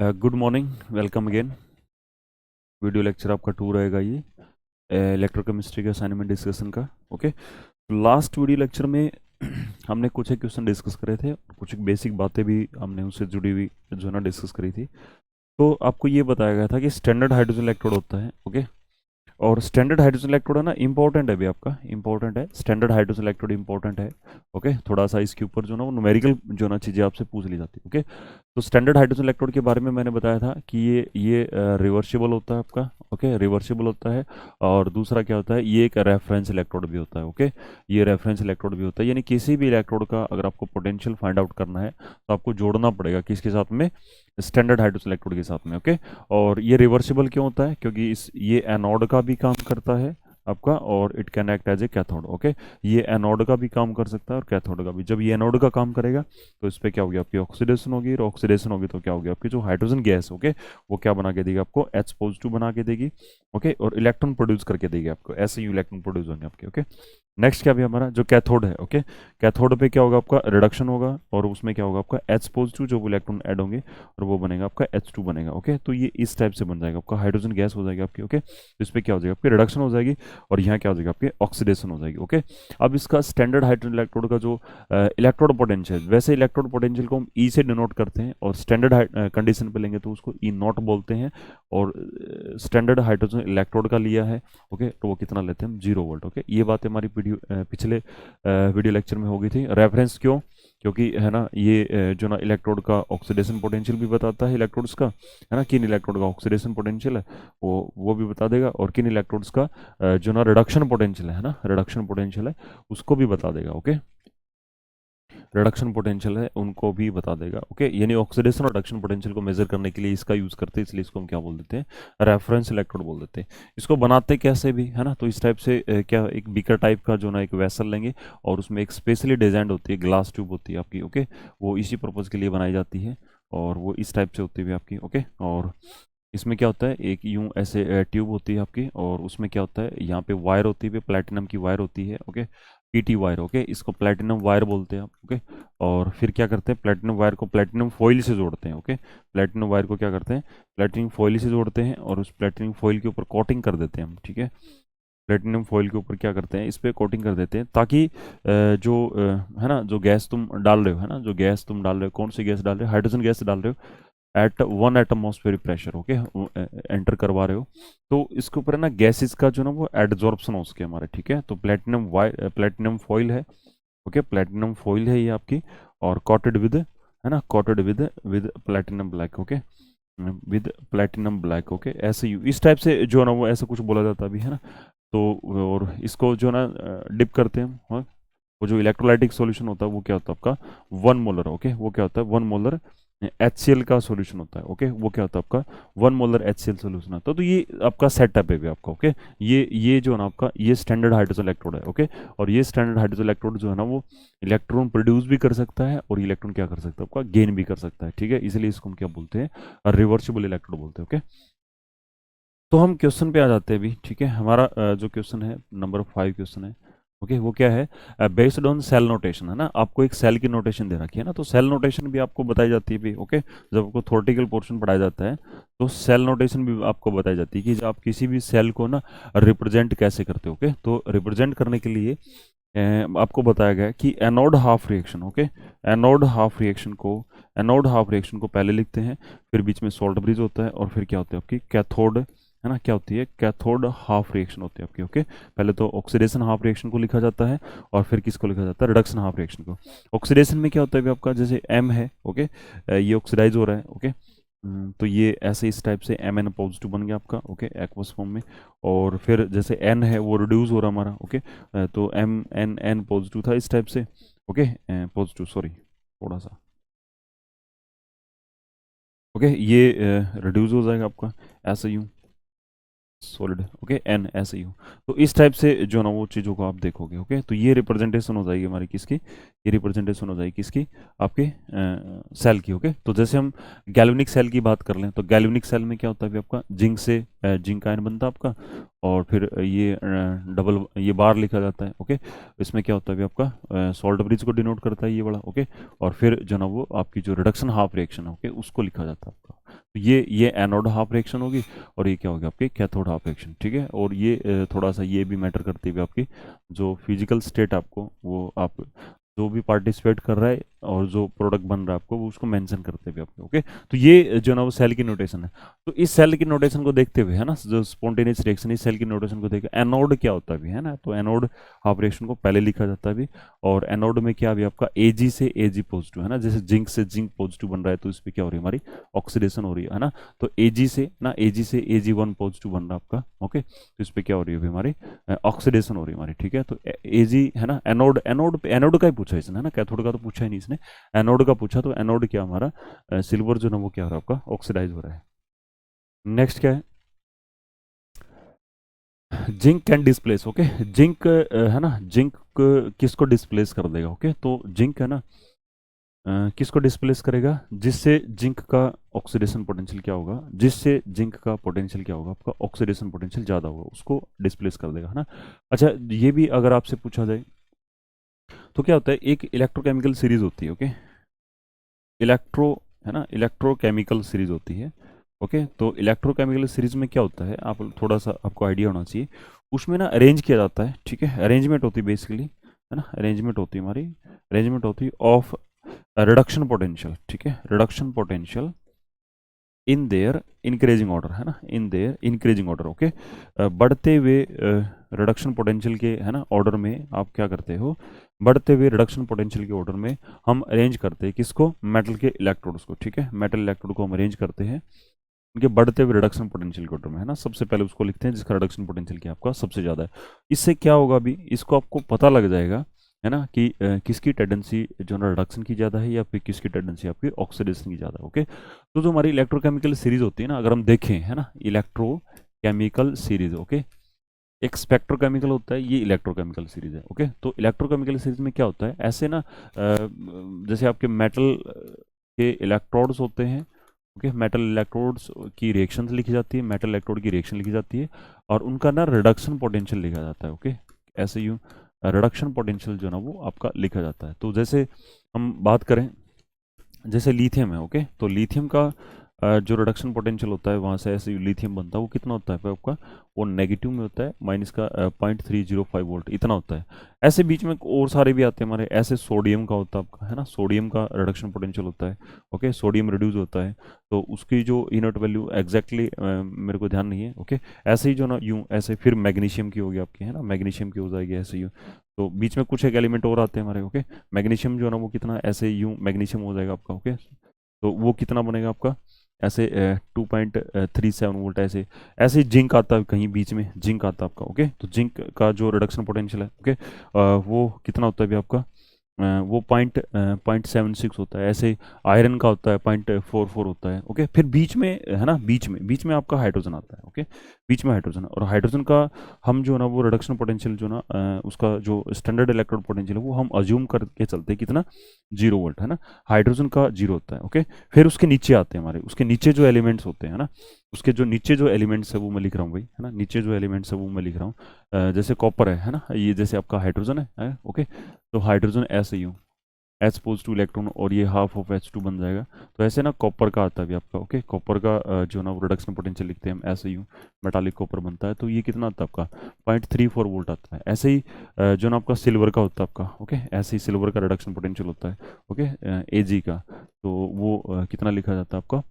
Good morning, welcome again. Video lecture आपका 2 रहेगा ये इलेक्ट्रोकेमिस्ट्री के असाइनमेंट डिस्कशन का। ओके, तो लास्ट वीडियो लेक्चर में हमने कुछ एक क्वेश्चन डिस्कस करे थे, कुछ एक बेसिक बातें भी हमने उससे जुड़ी हुई जो है ना डिस्कस करी थी। तो आपको ये बताया गया था कि स्टैंडर्ड हाइड्रोजन इलेक्ट्रोड होता है। ओके, और स्टैंडर्ड हाइड्रोजन इलेक्ट्रोड है ना, इंपॉर्टेंट है भी, आपका इंपॉर्टेंट है, स्टैंडर्ड हाइड्रोजन इलेक्ट्रोड इंपॉर्टेंट है। ओके, थोड़ा सा इसके ऊपर जो ना वो न्यूमेरिकल जो ना चीज़ें आपसे पूछ ली जाती है। ओके, तो स्टैंडर्ड हाइड्रोजन इलेक्ट्रोड के बारे में मैंने बताया था कि ये रिवर्सिबल होता है आपका। ओके, रिवर्सिबल होता है। और दूसरा क्या होता है, ये एक रेफरेंस इलेक्ट्रोड भी होता है। ओके, ये रेफरेंस इलेक्ट्रोड भी होता है, यानी किसी भी इलेक्ट्रोड का अगर आपको पोटेंशियल फाइंड आउट करना है तो आपको जोड़ना पड़ेगा किसके साथ में, स्टैंडर्ड हाइड्रोजन इलेक्ट्रोड के साथ में। ओके, और ये रिवर्सिबल क्यों होता है, क्योंकि इस ये एनोड का भी काम करता है आपका, और it can act as a cathode. Okay, ये एनोड का भी काम कर सकता है और कैथोड का भी। जब ये एनोड का काम करेगा तो इस पर क्या होगी, आपकी ऑक्सीडेशन होगी, और ऑक्सीडेशन होगी तो क्या होगी, आपकी जो हाइड्रोजन गैस, ओके, वो क्या बना के देगी आपको, H पॉजिटिव बना के देगी। ओके, और इलेक्ट्रॉन प्रोड्यूस करके देगी आपको, ऐसे ही इलेक्ट्रॉन प्रोड्यूस होंगे आपके। ओके, नेक्स्ट क्या भी हमारा जो कैथोड है। ओके, कैथोड पे क्या होगा, आपका रिडक्शन होगा, और उसमें क्या होगा, आपका H पॉजिटिव जो इलेक्ट्रॉन ऐड होंगे, और वो बनेगा आपका H2 बनेगा। ओके, तो ये इस टाइप से बन जाएगा, आपका हाइड्रोजन गैस हो जाएगी आपकी। ओके, तो इस पर क्या हो जाएगा, आपकी रिडक्शन हो जाएगी, और यहाँ क्या हो जाएगा, आपकी ऑक्सीडेशन हो जाएगी। ओके, अब इसका स्टैंडर्ड हाइड्रोजन इलेक्ट्रोड का जो इलेक्ट्रोड पोटेंशियल, वैसे इलेक्ट्रोड पोटेंशियल को हम ई से डिनोट करते हैं, और स्टैंडर्ड कंडीशन पे लेंगे तो उसको ई नॉट बोलते हैं, और स्टैंडर्ड हाइड्रोजन इलेक्ट्रोड का लिया है। ओके, तो वो कितना लेते हैं हम, 0 वोल्ट। ओके, ये बात हमारी पिछले वीडियो लेक्चर में हो गई थी। रेफरेंस क्यों, क्योंकि है ना ये जो ना इलेक्ट्रोड का ऑक्सीडेशन पोटेंशियल भी बताता है इलेक्ट्रोड्स का, है ना, किन इलेक्ट्रोड का ऑक्सीडेशन पोटेंशियल है वो भी बता देगा, और किन इलेक्ट्रोड्स का जो ना रिडक्शन पोटेंशियल है ना, रिडक्शन पोटेंशियल है उसको भी बता देगा। ओके, रिडक्शन पोटेंशियल है उनको भी बता देगा। ओके, यानी ऑक्सीडेशन और रिडक्शन पोटेंशियल को मेजर करने के लिए इसका यूज करते हैं, इसलिए इसको हम क्या बोल देते हैं, रेफरेंस इलेक्ट्रोड बोल देते हैं। इसको बनाते कैसे भी, है ना, तो इस टाइप से क्या एक बीकर टाइप का जो ना एक वेसल लेंगे, और उसमें एक स्पेशली डिजाइंड होती है ग्लास ट्यूब होती है आपकी। ओके, वो इसी पर्पज के लिए बनाई जाती है, और वो इस टाइप से होती है आपकी। ओके, और इसमें क्या होता है, एक यूं ऐसे ट्यूब होती है आपकी, और उसमें क्या होता है, यहाँ पे वायर होती है, प्लेटिनम की वायर होती है। Okay, PT wire. ओके, इसको प्लेटिनम वायर बोलते हैं आप। ओके, और फिर क्या करते हैं, प्लेटिनम वायर को प्लेटिनम फॉइल से जोड़ते हैं। ओके, प्लेटिनम वायर को क्या करते हैं, प्लेटिनम फॉइल से जोड़ते हैं, और उस प्लेटिनम फॉइल के ऊपर कोटिंग कर देते हैं हम। ठीक है, प्लेटिनम फॉइल के ऊपर क्या करते हैं, इस पे कोटिंग कर देते हैं, ताकि है ना, जो गैस तुम डाल रहे हो, है ना, जो गैस तुम डाल रहे हो, कौन सी गैस डाल रहे हो, हाइड्रोजन गैस डाल रहे हो at 1 atmospheric pressure. Okay, enter करवा रहे हो, तो इसके ऊपर है ना गैसेस का जो ना वो एडजॉर्प्शन हो सके हमारे। ठीक है, तो प्लेटिनम फॉइल है। ओके, प्लेटिनम फॉइल है ये आपकी, और कॉटेड विद, है ना, coated with with platinum black. Okay, with platinum black. Okay, ऐसे इस टाइप से जो ना वो ऐसा कुछ बोला जाता भी है ना। तो और इसको जो ना डिप करते हैं हम, हाँ? वो जो इलेक्ट्रोलाइटिक सॉल्यूशन होता है वो क्या होता है आपका, 1 मोलर। ओके, वो क्या होता है, 1 मोलर HCl का सॉल्यूशन होता है। ओके, वो क्या होता है आपका, 1 मोलर HCl सॉल्यूशन होता है। तो ये आपका सेटअप है भी आपका। ओके, ये जो है ना आपका, ये स्टैंडर्ड हाइड्रोजन इलेक्ट्रोड है। ओके, और ये स्टैंडर्ड हाइड्रोजन इलेक्ट्रोड जो है ना वो इलेक्ट्रॉन प्रोड्यूस भी कर सकता है, और इलेक्ट्रॉन क्या कर सकता है आपका, गेन भी कर सकता है। ठीक है, इसलिए इसको हम क्या बोलते हैं, रिवर्सिबल इलेक्ट्रोड बोलते हैं। ओके, तो हम क्वेश्चन पे आ जाते हैं अभी। ठीक है, हमारा जो क्वेश्चन है नंबर 5 क्वेश्चन है। ओके, वो क्या है, बेस्ड ऑन सेल नोटेशन, है ना, आपको एक सेल की नोटेशन दे रखी है ना, तो सेल नोटेशन भी आपको बताई जाती है भी। ओके, जब आपको थ्योरेटिकल पोर्शन पढ़ाया जाता है तो सेल नोटेशन भी आपको बताई जाती है कि जब आप किसी भी सेल को ना रिप्रेजेंट कैसे करते हो। ओके, तो रिप्रेजेंट करने के लिए आपको बताया गया है कि anode half reaction. Okay, anode half reaction को पहले लिखते हैं, फिर बीच में सोल्ट ब्रिज होता है, और फिर क्या होता है आपकी कैथोड, है ना, क्या होती है, कैथोड हाफ रिएक्शन होती है आपकी। ओके, पहले तो ऑक्सीडेशन हाफ रिएक्शन को लिखा जाता है, और फिर किसको लिखा जाता है, रिडक्शन हाफ रिएक्शन को। ऑक्सीडेशन में क्या होता है भी आपका, जैसे एम है। ओके, ये ऑक्सीडाइज हो रहा है। ओके, तो ये ऐसे इस टाइप एम Mn पॉजिटिव बन गया आपका। ओके, एक्वस फॉर्म में, और फिर जैसे एन है वो रिड्यूस हो रहा हमारा। ओके, तो एन पॉजिटिव था इस टाइप से। ओके, पॉजिटिव, सॉरी, थोड़ा सा। ओके, ये रिड्यूस हो जाएगा आपका ऐसे यूं, सॉलिड। ओके, एन ऐसे यूं। तो इस टाइप से जो ना वो चीज़ों को आप देखोगे। ओके, तो ये रिप्रेजेंटेशन हो जाएगी हमारी किसकी, ये रिप्रेजेंटेशन हो जाएगी किसकी, आपके सेल की। ओके, तो जैसे हम गैल्वेनिक सेल की बात कर लें तो गैल्वेनिक सेल में क्या होता है अभी आपका, जिंक से जिंक आयन बनता है आपका, और फिर ये डबल ये बार लिखा जाता है। ओके, इसमें क्या होता है अभी आपका सॉल्ट ब्रिज को डिनोट करता है ये वाला। ओके, और फिर जो ना वो आपकी जो रिडक्शन हाफ रिएक्शन है, ओके, उसको लिखा जाता है आपका। तो ये एनोड हाफ रिएक्शन होगी, और ये क्या होगी आपकी कैथोड हाफ रिएक्शन। ठीक है, और ये थोड़ा सा ये भी मैटर करती है आपकी जो फिजिकल स्टेट आपको, वो आप जो भी पार्टिसिपेट कर रहा है और जो प्रोडक्ट बन रहा है आपको, वो उसको मेंशन करते हुए आपके। ओके, तो ये जो ना वो सेल की नोटेशन है। तो इस सेल की नोटेशन को देखते हुए, है ना, जो स्पॉन्टेनियस रिएक्शन, इस सेल की नोटेशन को देखते एनोड क्या होता है भी, है ना, तो एनोड हाफ रिएक्शन को पहले लिखा जाता है भी। और एनोड में क्या अभी आपका Ag से Ag पॉजिटिव, है ना, जैसे जिंक से जिंक पॉजिटिव बन रहा है तो इस पर क्या हो रही है हमारी ऑक्सीडेशन हो रही है ना। तो Ag से ना Ag से Ag1 पॉजिटिव बन रहा है आपका। ओके, तो इस पर क्या हो रही है अभी हमारी ऑक्सीडेशन हो रही है हमारी। ठीक है, तो Ag है ना, एनोड एनोड एनोड का ही पूछा इसने, है ना, कैथोड का तो पूछा ही नहीं इसने, एनोड का पूछा। तो एनोड क्या हमारा सिल्वर जो ना वो क्या हो रहा है आपका ऑक्सीडाइज हो रहा है। नेक्स्ट क्या है, zinc can displace. Okay, zinc है ना, जिंक किसको डिस्प्लेस कर देगा। ओके, तो जिंक है ना किसको डिस्प्लेस करेगा, जिससे जिंक का ऑक्सीडेशन पोटेंशियल क्या होगा, जिससे जिंक का पोटेंशियल क्या होगा आपका ऑक्सीडेशन पोटेंशियल ज़्यादा होगा, उसको डिस्प्लेस कर देगा, है ना। अच्छा, ये भी अगर आपसे पूछा जाए तो क्या होता है, एक इलेक्ट्रोकेमिकल सीरीज होती है। ओके, इलेक्ट्रो है ना, इलेक्ट्रोकेमिकल सीरीज होती है। ओके, तो इलेक्ट्रोकेमिकल सीरीज में क्या होता है, आप थोड़ा सा आपको आइडिया होना चाहिए। उसमें ना अरेंज किया जाता है, ठीक है, अरेंजमेंट होती है बेसिकली, है ना, अरेंजमेंट होती है हमारी, अरेंजमेंट होती है ऑफ रिडक्शन पोटेंशियल। ठीक है, reduction potential in their increasing order, है ना, in their increasing order. Okay, बढ़ते हुए रिडक्शन पोटेंशियल के, है ना, ऑर्डर में आप क्या करते हो, बढ़ते हुए रिडक्शन पोटेंशियल के ऑर्डर में हम अरेंज करते हैं किसको, मेटल के इलेक्ट्रोड्स को। ठीक है, मेटल इलेक्ट्रोड को हम अरेंज करते हैं उनके बढ़ते हुए रिडक्शन पोटेंशियल के ऑर्डर में, है ना। सबसे पहले उसको लिखते हैं जिसका रिडक्शन पोटेंशियल क्या आपका सबसे ज़्यादा है। इससे क्या होगा अभी, इसको आपको पता लग जाएगा, है ना, कि किसकी टेंडेंसी जो ना रिडक्शन की ज़्यादा है या फिर किसकी टेंडेंसी आपकी ऑक्सीडेशन की ज़्यादा है। ओके, तो जो हमारी इलेक्ट्रोकेमिकल सीरीज होती है ना, अगर हम देखें, है ना, इलेक्ट्रोकेमिकल सीरीज। ओके, एक स्पेक्ट्रोकेमिकल होता है, ये इलेक्ट्रोकेमिकल सीरीज है। ओके, तो इलेक्ट्रोकेमिकल सीरीज में क्या होता है, ऐसे ना जैसे आपके मेटल के इलेक्ट्रोड्स होते हैं। ओके, मेटल इलेक्ट्रोड्स की रिएक्शन लिखी जाती है, मेटल इलेक्ट्रोड की रिएक्शन लिखी जाती है, और उनका ना रिडक्शन पोटेंशियल लिखा जाता है। ओके, ऐसे यूँ रिडक्शन पोटेंशियल जो ना वो आपका लिखा जाता है। तो जैसे हम बात करें, जैसे लिथियम है। ओके, तो लिथियम का जो रिडक्शन पोटेंशियल होता है वहाँ से ऐसे लिथियम बनता है, वो कितना होता है आपका, वो नेगेटिव में होता है, माइनस का 0.305 वोल्ट इतना होता है। ऐसे बीच में और सारे भी आते हैं हमारे, ऐसे सोडियम का होता है आपका, है ना, सोडियम का रिडक्शन पोटेंशियल होता है। ओके, सोडियम रिड्यूस होता है, तो उसकी जो यूनिट वैल्यू एग्जैक्टली मेरे को ध्यान नहीं है। ओके, ऐसे ही जो ना यूँ ऐसे फिर मैग्नीशियम की होगी आपकी, है ना, मैग्नीशियम की हो जाएगी ऐसे यूँ। तो बीच में कुछ एक एलिमेंट और आते हैं हमारे। ओके, मैग्नीशियम जो है ना वो कितना ऐसे यूँ मैग्नीशियम हो जाएगा आपका। ओके, तो वो कितना बनेगा आपका ऐसे 2.37 वोल्ट ऐसे। ऐसे ही जिंक आता है कहीं बीच में, जिंक आता है आपका। ओके, तो जिंक का जो रिडक्शन पोटेंशियल है, ओके, वो कितना होता है अभी आपका, वो 0.76 होता है। ऐसे आयरन का होता है 0.44 होता है। ओके, फिर बीच में, है ना, बीच में आपका हाइड्रोजन आता है। ओके, बीच में हाइड्रोजन, और हाइड्रोजन का हम जो ना वो रिडक्शन पोटेंशियल जो ना उसका जो स्टैंडर्ड इलेक्ट्रोड पोटेंशियल है वो हम अज्यूम करके चलते हैं कितना, 0 वोल्ट, है ना, हाइड्रोजन का 0 होता है। ओके, फिर उसके नीचे आते हैं हमारे, उसके नीचे जो एलिमेंट्स होते हैं, है ना, उसके जो नीचे जो एलिमेंट्स है वो मैं लिख रहा हूँ भाई, है ना, नीचे जो एलिमेंट्स है वो मैं लिख रहा हूँ। जैसे कॉपर है ना, ये जैसे आपका हाइड्रोजन है। ओके, तो हाइड्रोजन ऐसे यूँ H पॉजिटिव इलेक्ट्रॉन, और ये हाफ ऑफ H2 बन जाएगा। तो ऐसे ना कॉपर का आता है अभी आपका। ओके, कॉपर का जो ना वो रिडक्शन पोटेंशियल लिखते हैं हम ऐसे यूँ, मेटालिक कॉपर बनता है, तो ये कितना आता है आपका 0.34 वोल्ट आता है। ऐसे ही जो ना आपका सिल्वर का होता है आपका। ओके, ऐसे ही सिल्वर का रिडक्शन पोटेंशियल होता है। ओके, Ag का, तो वो कितना लिखा जाता है आपका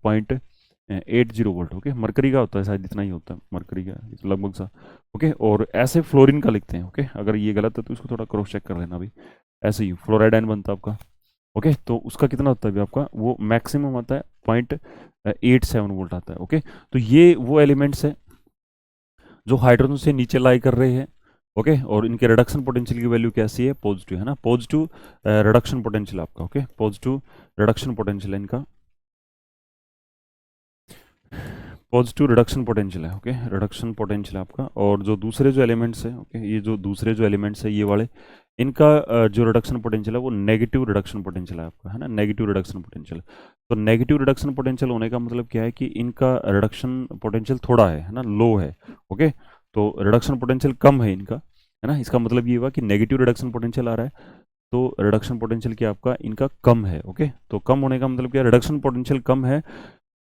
0.80 वोल्ट। ओके, मरकरी का होता है शायद इतना ही होता है, मरकरी का लगभग सा। ओके, और ऐसे फ्लोरीन का लिखते हैं। ओके, अगर ये गलत है तो इसको थोड़ा क्रॉस चेक कर लेना भाई। ऐसे ही फ्लोराइड आयन बनता है आपका। ओके, तो उसका कितना होता है अभी आपका, वो मैक्सिमम आता है 0.87 वोल्ट आता है। ओके, तो ये वो एलिमेंट्स है जो हाइड्रोजन से नीचे लाई कर रहे हैं। ओके, और इनके रिडक्शन पोटेंशियल की वैल्यू कैसी है, पॉजिटिव, है ना, पॉजिटिव रिडक्शन पोटेंशियल आपका। ओके, पॉजिटिव रिडक्शन पोटेंशियल है इनका, पॉजिटिव रिडक्शन पोटेंशियल है। ओके, रिडक्शन पोटेंशियल आपका। और जो दूसरे जो एलिमेंट्स है, ओके, ये जो दूसरे जो एलिमेंट्स है ये वाले, इनका जो रिडक्शन पोटेंशियल है वो नेगेटिव रिडक्शन पोटेंशियल है आपका, है ना, नेगेटिव रिडक्शन पोटेंशियल। तो नेगेटिव रिडक्शन पोटेंशियल होने का मतलब क्या है कि इनका रिडक्शन पोटेंशियल थोड़ा है ना, लो है। ओके, तो रिडक्शन पोटेंशियल कम है इनका, है ना, इसका मतलब ये हुआ कि नेगेटिव रिडक्शन पोटेंशियल आ रहा है, तो रिडक्शन पोटेंशियल क्या आपका इनका कम है। ओके, तो कम होने का मतलब क्या, रिडक्शन पोटेंशियल कम है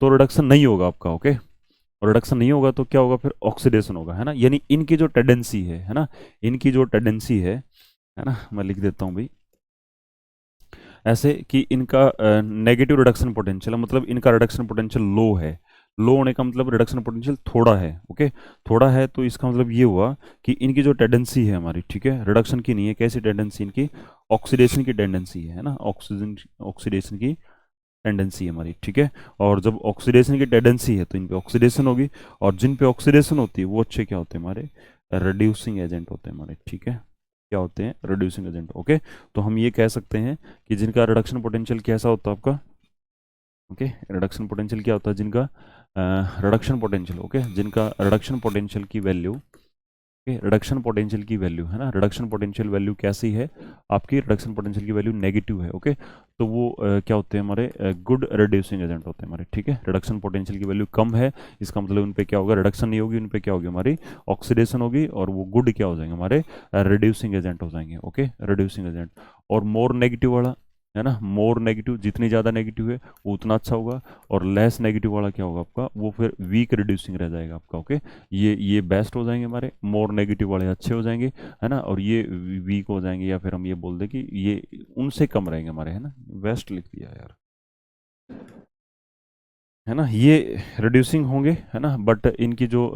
तो रिडक्शन नहीं होगा आपका। ओके, और रिडक्शन नहीं होगा तो क्या होगा, फिर ऑक्सीडेशन होगा, है ना। यानी इनकी जो टेंडेंसी है ना, इनकी जो टेंडेंसी है ना, मैं लिख देता हूँ भाई ऐसे कि इनका नेगेटिव रिडक्शन पोटेंशियल है, मतलब इनका रिडक्शन पोटेंशियल लो है। लो होने का मतलब रिडक्शन पोटेंशियल थोड़ा है। ओके, थोड़ा है तो इसका मतलब ये हुआ कि इनकी जो टेंडेंसी है हमारी, ठीक है, रिडक्शन की नहीं है, कैसी टेंडेंसी इनकी, ऑक्सीडेशन की टेंडेंसी है ना, ऑक्सीजन ऑक्सीडेशन की टेंडेंसी है हमारी, ठीक है। और जब ऑक्सीडेशन की टेंडेंसी है तो इन पे ऑक्सीडेशन होगी, और जिन पे ऑक्सीडेशन होती है वो अच्छे क्या होते हैं हमारे, रिड्यूसिंग एजेंट होते हैं हमारे, ठीक है, क्या होते हैं, रिड्यूसिंग एजेंट। ओके, तो हम ये कह सकते हैं कि जिनका रिडक्शन पोटेंशियल कैसा होता है आपका, ओके, रिडक्शन पोटेंशियल क्या होता है जिनका, रिडक्शन पोटेंशियल, ओके, जिनका रिडक्शन पोटेंशियल की वैल्यू, रिडक्शन पोटेंशियल की वैल्यू, है ना, रिडक्शन पोटेंशियल वैल्यू कैसी है आपकी, रिडक्शन पोटेंशियल की वैल्यू नेगेटिव है। ओके, तो वो क्या होते हैं हमारे, गुड रिड्यूसिंग एजेंट होते हैं हमारे, ठीक है। रिडक्शन पोटेंशियल की वैल्यू कम है, इसका मतलब उन पे क्या होगा, रिडक्शन नहीं होगी, उन पे क्या होगी हमारी, ऑक्सीडेशन होगी, और वो गुड क्या हो जाएंगे हमारे, रिड्यूसिंग एजेंट हो जाएंगे। Okay, reducing agent. और मोर नेगेटिव वाला, है ना, मोर नेगेटिव, जितनी ज़्यादा नेगेटिव है वो उतना अच्छा होगा, और लेस नेगेटिव वाला क्या होगा आपका, वो फिर वीक रिड्यूसिंग रह जाएगा आपका। ओके, ये बेस्ट हो जाएंगे हमारे, मोर नेगेटिव वाले अच्छे हो जाएंगे, है ना, और ये वीक हो जाएंगे, या फिर हम ये बोल दें कि ये उनसे कम रहेंगे हमारे, है ना, बेस्ट लिख दिया यार, है ना, ये रिड्यूसिंग होंगे, है ना, बट इनकी जो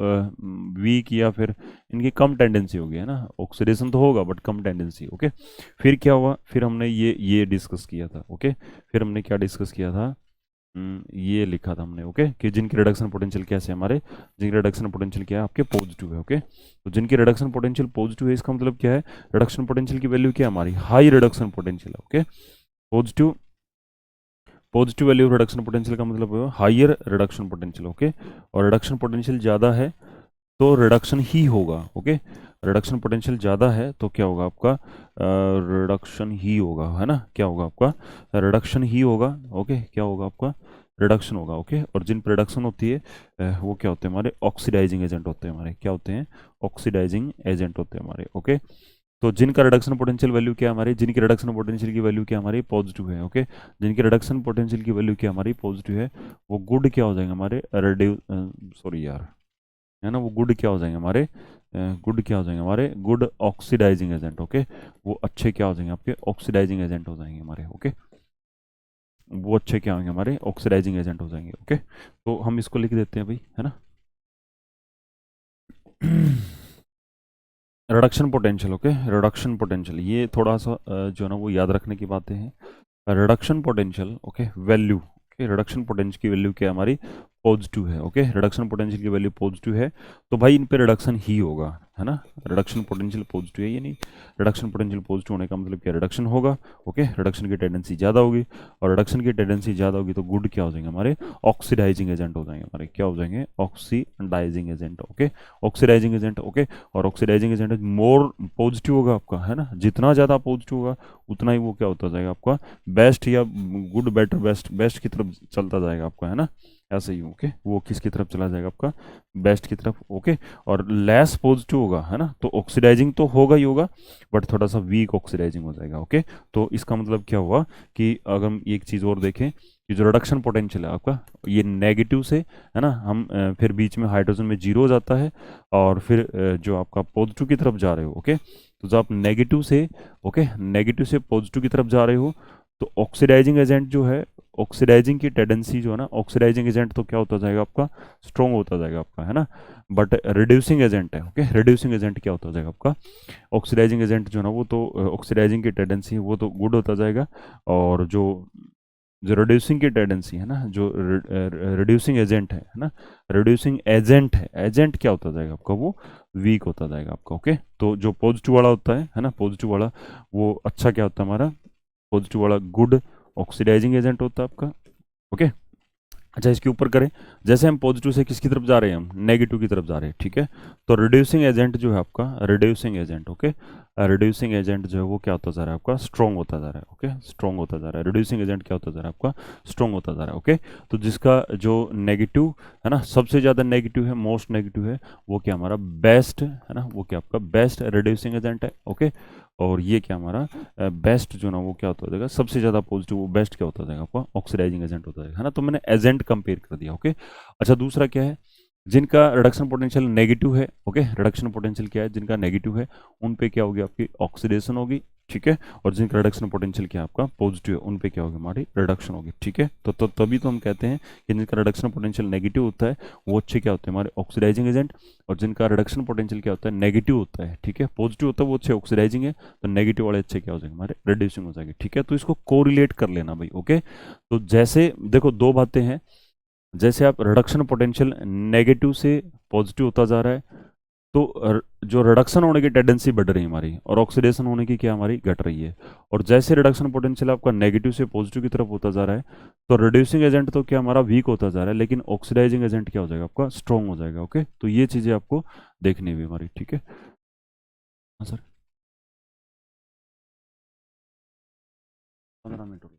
वीक या फिर इनकी कम टेंडेंसी होगी, है ना, ऑक्सीडेशन तो होगा बट कम टेंडेंसी। ओके, फिर क्या हुआ, फिर हमने ये डिस्कस किया था। ओके, फिर हमने क्या डिस्कस किया था, ये लिखा था हमने, ओके, कि जिनकी रिडक्शन पोटेंशियल कैसे हमारे, जिनकी रिडक्शन पोटेंशियल क्या है आपके, पॉजिटिव है। ओके, तो जिनकी रिडक्शन पोटेंशियल पॉजिटिव है, इसका मतलब क्या है, रिडक्शन पोटेंशियल की वैल्यू क्या है हमारी, हाई रिडक्शन पोटेंशियल है। Okay, positive, positive value of reduction potential का मतलब है हाइयर रिडक्शन पोटेंशियल। ओके, और रिडक्शन पोटेंशियल ज़्यादा है तो रिडक्शन ही होगा। ओके, रिडक्शन पोटेंशियल ज़्यादा है तो क्या होगा आपका, रिडक्शन ही होगा, है ना, क्या होगा आपका, रिडक्शन ही होगा। ओके, क्या होगा आपका, रिडक्शन होगा। ओके, और जिन पर रिडक्शन होती है वो क्या होते हैं हमारे, ऑक्सीडाइजिंग एजेंट होते हैं हमारे, क्या होते हैं, ऑक्सीडाइजिंग एजेंट होते हैं हमारे। ओके, तो जिनका रिडक्शन पोटेंशियल वैल्यू क्या है हमारी, जिनकी रिडक्शन पोटेंशियल की वैल्यू क्या हमारी, पॉजिटिव है। ओके, जिनकी रिडक्शन पोटेंशियल की वैल्यू क्या हमारी, पॉजिटिव है, वो गुड क्या हो जाएंगे हमारे, रिड्यू सॉरी यार, है ना, वो गुड क्या हो जाएंगे हमारे, गुड क्या हो जाएंगे हमारे, गुड ऑक्सीडाइजिंग एजेंट। ओके, वो अच्छे क्या हो जाएंगे आपके, ऑक्सीडाइजिंग एजेंट हो जाएंगे हमारे। ओके, वो अच्छे क्या होंगे हमारे, ऑक्सीडाइजिंग एजेंट हो जाएंगे। ओके, तो हम इसको लिख देते हैं भाई, है ना, reduction potential. Okay, reduction potential, ये थोड़ा सा जो है ना वो याद रखने की बातें हैं। Reduction potential, okay, value, okay, reduction potential की वैल्यू क्या है हमारी, पॉजिटिव है। ओके, रिडक्शन पोटेंशियल की वैल्यू पॉजिटिव है तो भाई इन पे रिडक्शन ही होगा, है ना, रिडक्शन पोटेंशियल पॉजिटिव है, ये नहीं, रिडक्शन पोटेंशियल पॉजिटिव होने का मतलब क्या, रिडक्शन होगा। ओके, रिडक्शन की टेंडेंसी ज़्यादा होगी, और रिडक्शन की टेंडेंसी ज़्यादा होगी तो गुड क्या हो जाएंगे हमारे, ऑक्सीडाइजिंग एजेंट हो जाएंगे हमारे, क्या हो जाएंगे, oxidising agent. Okay, oxidising agent. Okay, और ऑक्सीडाइजिंग एजेंट मोर पॉजिटिव होगा आपका, है ना, जितना ज़्यादा पॉजिटिव होगा उतना ही वो क्या होता जाएगा आपका, बेस्ट या गुड बेटर बेस्ट, बेस्ट की तरफ चलता जाएगा आपका, है ना, ऐसे ही। ओके, वो किसकी तरफ चला जाएगा आपका, बेस्ट की तरफ। ओके, और लेस पॉजिटिव होगा, है ना, तो ऑक्सीडाइजिंग तो होगा ही होगा बट थोड़ा सा वीक ऑक्सीडाइजिंग हो जाएगा। ओके, तो इसका मतलब क्या हुआ कि अगर हम एक चीज़ और देखें कि जो रिडक्शन पोटेंशियल है आपका, ये नेगेटिव से, है ना, हम फिर बीच में हाइड्रोजन में जीरो हो जाता है, और फिर जो आपका पॉजिटिव की तरफ जा रहे हो। ओके, तो जब आप नेगेटिव से, ओके, नेगेटिव से पॉजिटिव की तरफ जा रहे हो तो ऑक्सीडाइजिंग एजेंट जो है, ऑक्सीडाइजिंग की टेंडेंसी जो है ना, ऑक्सीडाइजिंग एजेंट तो क्या होता जाएगा आपका, स्ट्रॉन्ग होता जाएगा आपका, है ना, बट रिड्यूसिंग एजेंट है। ओके, रिड्यूसिंग एजेंट क्या होता जाएगा आपका, ऑक्सीडाइजिंग एजेंट जो है ना वो तो ऑक्सीडाइजिंग की टेंडेंसी है वो तो गुड होता जाएगा, और जो जो रिड्यूसिंग की टेंडेंसी है ना, जो रिड्यूसिंग एजेंट है ना, रिड्यूसिंग एजेंट है, एजेंट क्या होता जाएगा आपका, वो वीक होता जाएगा आपका। ओके, तो जो पॉजिटिव वाला होता है ना, पॉजिटिव वाला वो अच्छा क्या होता है हमारा, पॉजिटिव वाला गुड ऑक्सीडाइजिंग एजेंट होता है आपका। ओके, अच्छा, इसके ऊपर करें, जैसे हम पॉजिटिव से किसकी तरफ जा रहे हैं, हम नेगेटिव की तरफ जा रहे हैं, ठीक है। तो रिड्यूसिंग एजेंट जो है आपका, reducing agent, okay, reducing agent जो है वो क्या होता जा रहा है आपका, स्ट्रॉन्ग होता जा रहा है, ओके, स्ट्रॉन्ग होता जा रहा है। रिड्यूसिंग एजेंट क्या होता जा रहा है आपका, स्ट्रॉन्ग होता जा रहा है, ओके। तो जिसका जो नेगेटिव है ना, सबसे ज़्यादा नेगेटिव है, मोस्ट नेगेटिव है, वो क्या हमारा बेस्ट है ना, वो क्या आपका बेस्ट रिड्यूसिंग एजेंट है, ओके। और ये क्या हमारा बेस्ट जो ना वो क्या होता जाएगा, सबसे ज़्यादा पॉजिटिव वो बेस्ट क्या होता जाएगा आपका, ऑक्सीडाइजिंग एजेंट होता जाएगा, है ना। तो मैंने एजेंट कंपेयर कर दिया, ओके। अच्छा, दूसरा क्या है, जिनका रिडक्शन पोटेंशियल नेगेटिव है, ओके, रिडक्शन पोटेंशियल क्या है, जिनका नेगेटिव है उन पे क्या होगी आपकी ऑक्सीडेशन होगी, ठीक है। और जिनका रिडक्शन पोटेंशियल क्या है आपका पॉजिटिव है, उन पे क्या होगी हमारी रिडक्शन होगी, ठीक है। तो तभी तो हम कहते हैं कि जिनका रिडक्शन पोटेंशियल नेगेटिव होता है वो अच्छे क्या होते हैं हमारे ऑक्सीडाइजिंग एजेंट, और जिनका रिडक्शन पोटेंशियल क्या होता है नेगेटिव होता है, ठीक है, पॉजिटिव होता है वो अच्छे ऑक्सीडाइजिंग है, तो नेगेटिव वाले अच्छे क्या हो जाएंगे हमारे रिड्यूसिंग हो जाएंगे, ठीक है। तो इसको कोरिलेट कर लेना भाई, ओके। तो जैसे देखो दो बातें हैं, जैसे आप रिडक्शन पोटेंशियल नेगेटिव से पॉजिटिव होता जा रहा है, तो जो रिडक्शन होने की टेंडेंसी बढ़ रही है हमारी, और ऑक्सीडेशन होने की क्या हमारी घट रही है। और जैसे रिडक्शन पोटेंशियल आपका नेगेटिव से पॉजिटिव की तरफ होता जा रहा है, तो रिड्यूसिंग एजेंट तो क्या हमारा वीक होता जा रहा है, लेकिन ऑक्सीडाइजिंग एजेंट क्या हो जाएगा आपका स्ट्रॉन्ग हो जाएगा, ओके। तो ये चीज़ें आपको देखनी हुई हमारी, ठीक है। हाँ सर, 15 मिनट हो गए।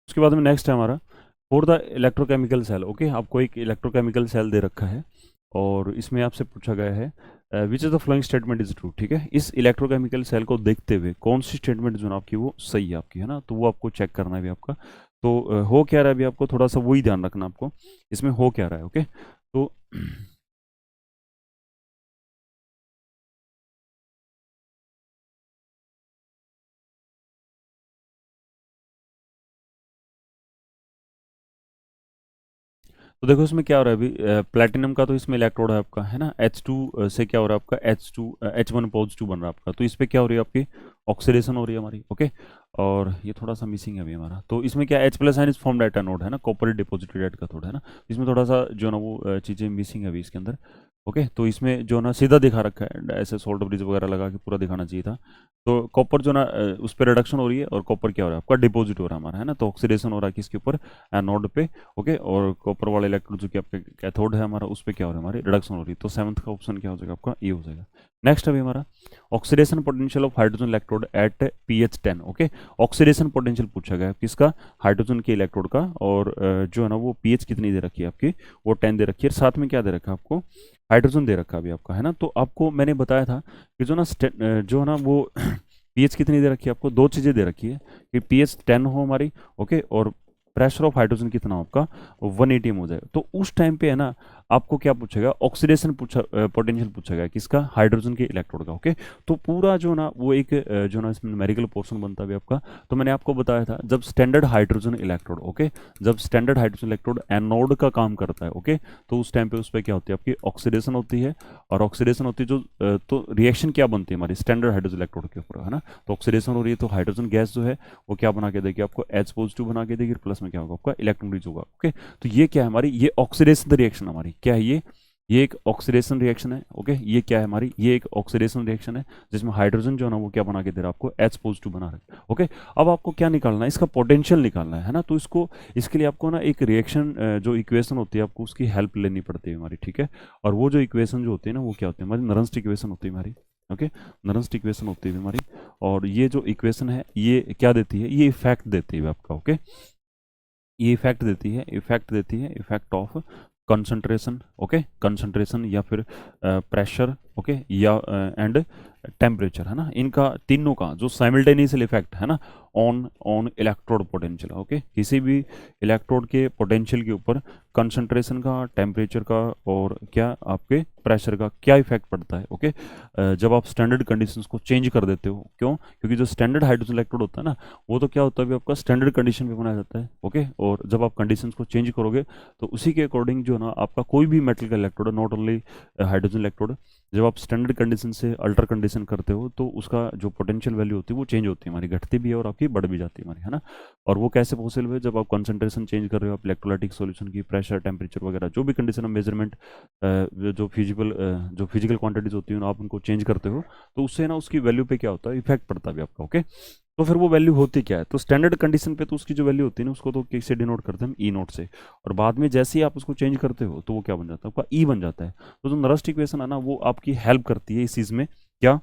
उसके बाद में नेक्स्ट है हमारा for the electrochemical cell, okay. आपको एक इलेक्ट्रोकेमिकल सेल दे रखा है और इसमें आपसे पूछा गया है which is the following statement is true, ठीक है। इस इलेक्ट्रोकेमिकल सेल को देखते हुए कौन सी स्टेटमेंट जो है आपकी वो सही है आपकी, है ना। तो वो आपको चेक करना है अभी आपका। तो हो क्या रहा है अभी आपको थोड़ा सा वही ध्यान रखना आपको, इसमें हो क्या रहा है, ओके। तो तो देखो इसमें क्या हो रहा है अभी, प्लेटिनम का तो इसमें इलेक्ट्रोड है आपका, है ना। H2 से क्या हो रहा है आपका, H1 पॉजिटिव बन रहा है आपका, तो इस पे क्या हो रही है आपकी ऑक्सीडेशन हो रही है हमारी, ओके। और ये थोड़ा सा मिसिंग है अभी हमारा, तो इसमें क्या H plus ion is formed at anode, है ना, कॉपर डिपॉजिटेड एट कैथोड, है ना। इसमें थोड़ा सा जो ना वो चीज़ें मिसिंग है अभी इसके अंदर, ओके। तो इसमें जो ना सीधा दिखा रखा है, ऐसे सोल्ट ब्रिज वगैरह लगा के पूरा दिखाना चाहिए था। तो कॉपर जो ना उस पर रिडक्शन हो रही है, और कॉपर क्या हो रहा है आपका डिपॉजिट हो रहा है हमारा, है ना। तो ऑक्सीडेशन हो रहा है किसके ऊपर, एनोड पे, ओके। और कॉपर वाला इलेक्ट्रोड जो कि आपका कैथोड है हमारा, उस पर क्या हो रहा है हमारी रिडक्शन हो रही है। तो सेवंथ का ऑप्शन क्या हो जाएगा आपका, ये हो जाएगा। नेक्स्ट अभी हमारा oxidation potential of hydrogen electrode at pH 10, okay. Oxidation potential पूछा गया है किसका, हाइड्रोजन के इलेक्ट्रोड का, और जो है ना वो pH कितनी दे रखी है आपकी, वो 10 दे रखी है। साथ में क्या दे रखा है आपको, हाइड्रोजन दे रखा है अभी आपका, है ना। तो आपको मैंने बताया था कि जो ना जो है ना वो पीएच कितनी दे रखी है आपको, दो चीज़ें दे रखी है कि पीएच 10 हो हमारी, ओके, और प्रेशर ऑफ हाइड्रोजन कितना हो आपका 180 हो जाएगा। तो उस टाइम पे है ना आपको क्या पूछेगा, ऑक्सीडेशन पूछा, पोटेंशियल पूछा गया किसका, हाइड्रोजन के इलेक्ट्रोड का, ओके। तो पूरा जो ना वो एक जो ना इसमें न्यूमेरिकल पोर्शन बनता है आपका। तो मैंने आपको बताया था जब स्टैंडर्ड हाइड्रोजन इलेक्ट्रोड, ओके, जब स्टैंडर्ड हाइड्रोजन इलेक्ट्रोड एनोड का काम करता है, ओके, तो उस टाइम पे उस पर क्या होती है आपकी ऑक्सीडेशन होती है। और ऑक्सीडेशन होती है जो तो रिएक्शन क्या बनती है हमारी स्टैंडर्ड हाइड्रोजन इलेक्ट्रोड के ऊपर, है ना। तो ऑक्सीडेशन हो रही है, तो हाइड्रोजन गैस जो है वो क्या बना के देगी आपको, H पॉजिटिव बना के देगी, प्लस में क्या होगा आपका इलेक्ट्रॉन रिलीज होगा, ओके। तो ये क्या है हमारी, ये ऑक्सीडेशन रिएक्शन हमारी क्या है, ये एक ऑक्सीडेशन रिएक्शन है, ओके। ये क्या है हमारी, ये एक ऑक्सीडेशन रिएक्शन है जिसमें हाइड्रोजन जो है ना वो क्या बना के दे रहा है आपको, H पॉजिटिव बना रहा है, ओके। अब आपको क्या निकालना है, इसका पोटेंशियल निकालना है ना। तो इसको इसके लिए आपको ना एक रिएक्शन जो इक्वेशन होती है आपको उसकी हेल्प लेनी पड़ती है हमारी, ठीक है। और वो जो इक्वेशन जो होती है ना वो क्या होती है हमारी, नरंस्ट इक्वेशन होती है हमारी, ओके। नरंस्ट इक्वेशन होती है हमारी। और ये जो इक्वेशन है ये क्या देती है, ये इफेक्ट देती है आपका, ओके। ये इफेक्ट देती है effect of concentration, okay, concentration या फिर प्रेशर, ओके, या एंड टेम्परेचर, है ना। इनका तीनों का जो साइमल्टेनियसली इफेक्ट है ना on on electrode potential, okay. किसी भी इलेक्ट्रोड के पोटेंशियल के ऊपर कंसंट्रेशन का, टेम्परेचर का और क्या आपके प्रेशर का क्या इफेक्ट पड़ता है, ओके। जब आप स्टैंडर्ड कंडीशंस को चेंज कर देते हो, क्यों, क्योंकि जो स्टैंडर्ड हाइड्रोजन इलेक्ट्रोड होता है ना वो तो क्या होता है आपका स्टैंडर्ड कंडीशन पे बनाया जाता है, ओके। और जब आप कंडीशंस को चेंज करोगे तो उसी के अकॉर्डिंग जो ना आपका कोई भी मेटल का electrode, not only hydrogen electrode, जब आप स्टैंडर्ड कंडीशन से अल्टर कंडीशन करते हो तो उसका जो पोटेंशियल वैल्यू होती है वो चेंज होती है हमारी, घटती भी है और आपकी बढ़ भी जाती है हमारी, है ना। और वो कैसे पॉसिबल है, जब आप कंसंट्रेशन चेंज कर रहे हो, आप इलेक्ट्रोलाइटिक सॉल्यूशन की प्रेशर टेम्परेचर वगैरह जो भी कंडीशन ऑफ मेजरमेंट, जो फिजिकल क्वांटिटीज होती है आप उनको चेंज करते हो, तो उससे ना उसकी वैल्यू पे क्या होता है, इफेक्ट पड़ता है आपका। ओके, तो फिर वो वैल्यू होती क्या है, तो स्टैंडर्ड कंडीशन पे तो उसकी जो वैल्यू होती है ना उसको तो किससे डिनोट करते हैं हम, ई नोट से। और बाद में जैसे ही आप उसको चेंज करते हो तो वो क्या बन जाता है आपका, ई बन जाता है। तो जो नरस्ट इक्वेशन है ना वो आपकी हेल्प करती है इस चीज़ में, क्या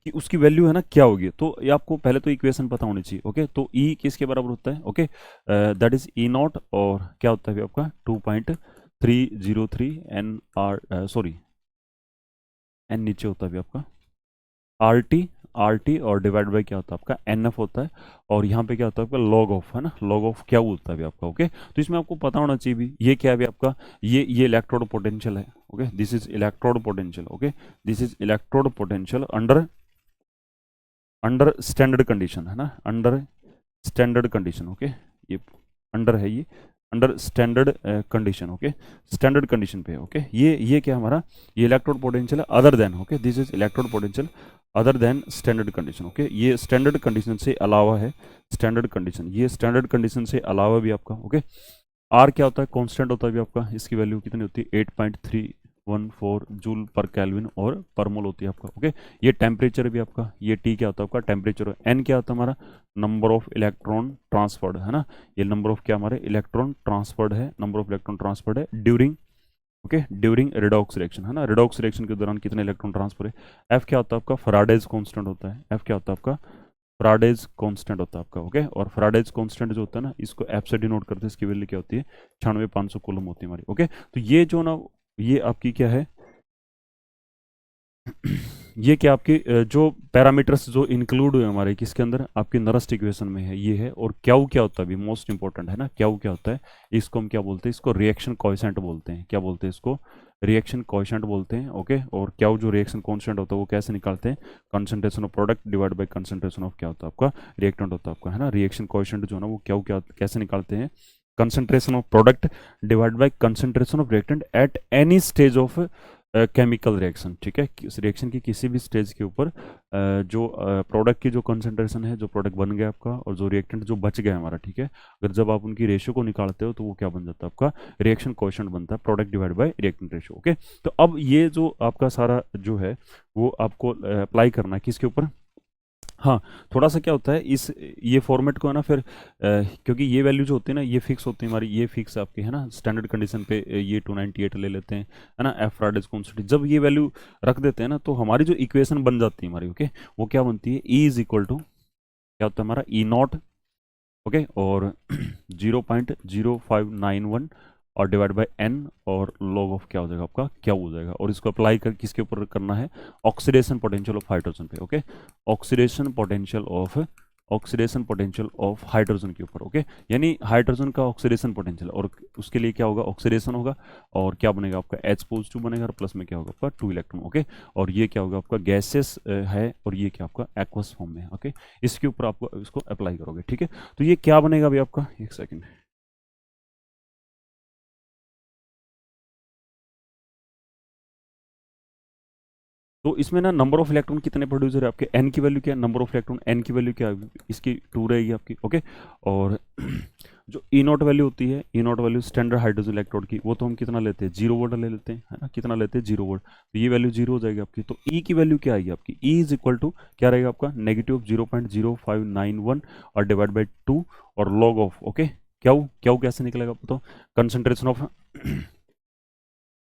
कि उसकी वैल्यू है ना क्या होगी। तो ये आपको पहले तो इक्वेशन पता होनी चाहिए। ओके, तो ई किसके बराबर होता है, okay that is E not, और क्या होता है आपका 2.303 एन आर, सॉरी एन नीचे होता है आपका आर टी और डिवाइड बाई क्या होता है आपका एन एफ होता है, और यहाँ पे क्या होता है आपका लॉग ऑफ, है ना, लॉग ऑफ क्या होता है अभी आपका। ओके, तो इसमें आपको पता होना चाहिए भी ये क्या है अभी आपका, ये इलेक्ट्रोड पोटेंशियल है। Okay, this is electrode potential. Okay, this is electrode potential under under standard condition, है ना, अंडर स्टैंडर्ड कंडीशन। ओके, ये अंडर है, ये under standard condition. Okay, standard condition पे। ओके, ये क्या हमारा, ये इलेक्ट्रोड पोटेंशियल है other than, okay this is electrode potential other than standard condition. Okay, ये स्टैंडर्ड कंडीशन से अलावा है, स्टैंडर्ड कंडीशन, ये स्टैंडर्ड कंडीशन से अलावा भी आपका। ओके, आर क्या होता है, कांस्टेंट होता है भी आपका, इसकी वैल्यू कितनी होती है 8.314 जूल पर केल्विन और पर मोल होती है आपका। ओके, ये टेम्परेचर भी आपका, ये टी क्या होता है आपका टेम्परेचर, एन क्या होता है हमारा नंबर ऑफ इलेक्ट्रॉन ट्रांसफर्ड, है ना, ये नंबर ऑफ क्या हमारे इलेक्ट्रॉन ट्रांसफर्ड है, नंबर ऑफ इलेक्ट्रॉन ट्रांसफर्ड है during, okay during redox reaction, है ना, रिडॉक्स रिएक्शन के दौरान कितने इलेक्ट्रॉन ट्रांसफर है। एफ क्या होता है आपका फैराडेज कांस्टेंट होता है, एफ क्या होता है आपका फैराडेज कांस्टेंट होता है आपका। ओके, और फैराडेज कांस्टेंट जो होता है ना इसको एफ से डिनोट करते हैं, इसकी वैल्यू क्या होती है 96,500 कूलम होती है हमारी। ओके, तो ये जो ना ये आपकी क्या है ये क्या आपकी जो पैरामीटर्स जो इंक्लूड हुए हमारे किसके अंदर, आपकी नरस्ट इक्वेशन में है, ये है। और क्याऊ क्या होता है अभी मोस्ट इंपॉर्टेंट है ना, क्याऊ क्या होता है, इसको हम क्या बोलते हैं, इसको रिएक्शन कोएफिशिएंट बोलते हैं, क्या बोलते हैं इसको, रिएक्शन कोएफिशिएंट बोलते हैं। ओके, और क्याऊ जो रिएक्शन कांस्टेंट होता है वो कैसे निकालते हैं, concentration of product divide by concentration of क्या होता है आपका रिएक्टेंट होता है आपका, है ना, रिएक्शन कोएफिशिएंट जो है ना वो क्याऊ क्या कैसे निकालते हैं, concentration of product divide by concentration of reactant at any stage of chemical reaction. ठीक है, इस रिएक्शन की किसी भी स्टेज के ऊपर जो प्रोडक्ट की जो कंसंट्रेशन है, जो प्रोडक्ट बन गया आपका, और जो रिएक्टेंट जो बच गया हमारा, ठीक है, अगर जब आप उनकी रेशियो को निकालते हो तो वो क्या बन जाता है आपका रिएक्शन कोएफिशिएंट बनता है, product divide by reactant ratio. Okay, तो अब ये जो आपका सारा जो है वो आपको अप्लाई करना है किसके ऊपर, हाँ, थोड़ा सा क्या होता है इस ये फॉर्मेट को है ना फिर क्योंकि ये वैल्यू जो होती है ना ये फिक्स होती है हमारी, ये फिक्स आपकी है ना स्टैंडर्ड कंडीशन पे ये 298 ले लेते हैं, है ना, एफ फैराडेज कांस्टेंट जब ये वैल्यू रख देते हैं ना तो हमारी जो इक्वेशन बन जाती है हमारी, ओके, वो क्या बनती है, ई इज इक्वल टू क्या होता है हमारा ई नॉट, ओके, और 0.0591 और डिवाइड बाय एन और लॉग ऑफ क्या हो जाएगा आपका क्या हो जाएगा, और इसको अप्लाई कर किसके ऊपर करना है, ऑक्सीडेशन पोटेंशियल ऑफ हाइड्रोजन पे। Okay, oxidation potential of hydrogen के ऊपर। ओके, यानी हाइड्रोजन का ऑक्सीडेशन पोटेंशियल, और उसके लिए क्या होगा ऑक्सीडेशन होगा, और क्या बनेगा आपका H पॉजिटिव बनेगा, और प्लस में क्या होगा आपका 2 इलेक्ट्रॉन। ओके, और ये क्या होगा आपका गैसेस है, और ये क्या आपका एक्वस फॉर्म में है। ओके, इसके ऊपर आपको इसको अप्लाई करोगे। ठीक है, तो ये क्या बनेगा अभी आपका, एक सेकेंड, तो इसमें ना नंबर ऑफ इलेक्ट्रॉन कितने प्रोड्यूस हो रहे हैं आपके, एन की वैल्यू क्या है, नंबर ऑफ इलेक्ट्रॉन एन की वैल्यू क्या है इसकी 2 रहेगी आपकी। ओके, और जो ई नॉट वैल्यू होती है, E naught value standard hydrogen electrode की, वो तो हम कितना लेते हैं 0 वोल्ट ले लेते हैं, है ना, कितना लेते हैं 0 वोल्ट, तो ये वैल्यू 0 हो जाएगी आपकी। तो ई की वैल्यू क्या आएगी आपकी, ई इज इक्वल टू क्या रहेगा आपका नेगेटिव 0.0591 और डिवाइड बाई 2 और लॉग ऑफ, ओके, क्या कैसे निकलेगा तो कंसंट्रेशन ऑफ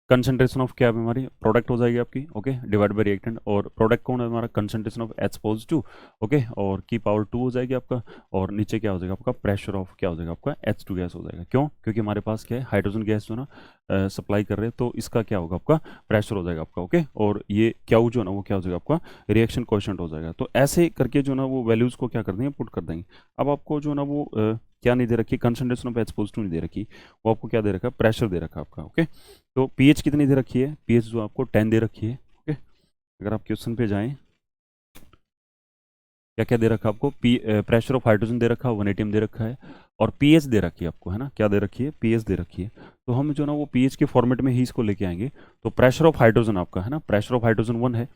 कंसंट्रेशन ऑफ क्या है हमारी प्रोडक्ट हो जाएगी आपकी, ओके, डिवाइड बाय रिएक्टेंट, और प्रोडक्ट कौन है हमारा concentration of H positive, okay, और की पावर 2 हो जाएगी आपका, और नीचे क्या हो जाएगा आपका प्रेशर ऑफ क्या हो जाएगा आपका H2 गैस हो जाएगा। क्यों, क्योंकि हमारे पास क्या है हाइड्रोजन गैस जो ना सप्लाई कर रहे हैं, तो इसका क्या होगा आपका प्रेशर हो जाएगा आपका। ओके, और ये क्या जो ना वो क्या हो जाएगा आपका रिएक्शन कोएफिशिएंट हो जाएगा। तो ऐसे करके जो ना वो वैल्यूज को क्या कर देंगे पुट कर देंगे। अब आपको जो ना वो क्या नहीं दे रखी, कंसंट्रेशन ऑफ H पॉजिटिव नहीं दे रखी, वो आपको क्या दे रखा है प्रेशर दे रखा है आपका। ओके, तो पीएच कितनी दे रखी है, पीएच जो आपको 10 दे रखी है। ओके, अगर आप क्वेश्चन पे जाएं क्या क्या दे रखा है आपको, प्रेशर ऑफ हाइड्रोजन दे रखा है 1 atm दे रखा है, और पीएच दे रखी है आपको, है ना, क्या दे रखी है पीएच दे रखी है। तो हम जो ना वो पीएच के फॉर्मेट में ही इसको लेके आएंगे। तो प्रेशर ऑफ हाइड्रोजन आपका है ना, प्रेशर ऑफ हाइड्रोजन 1 है,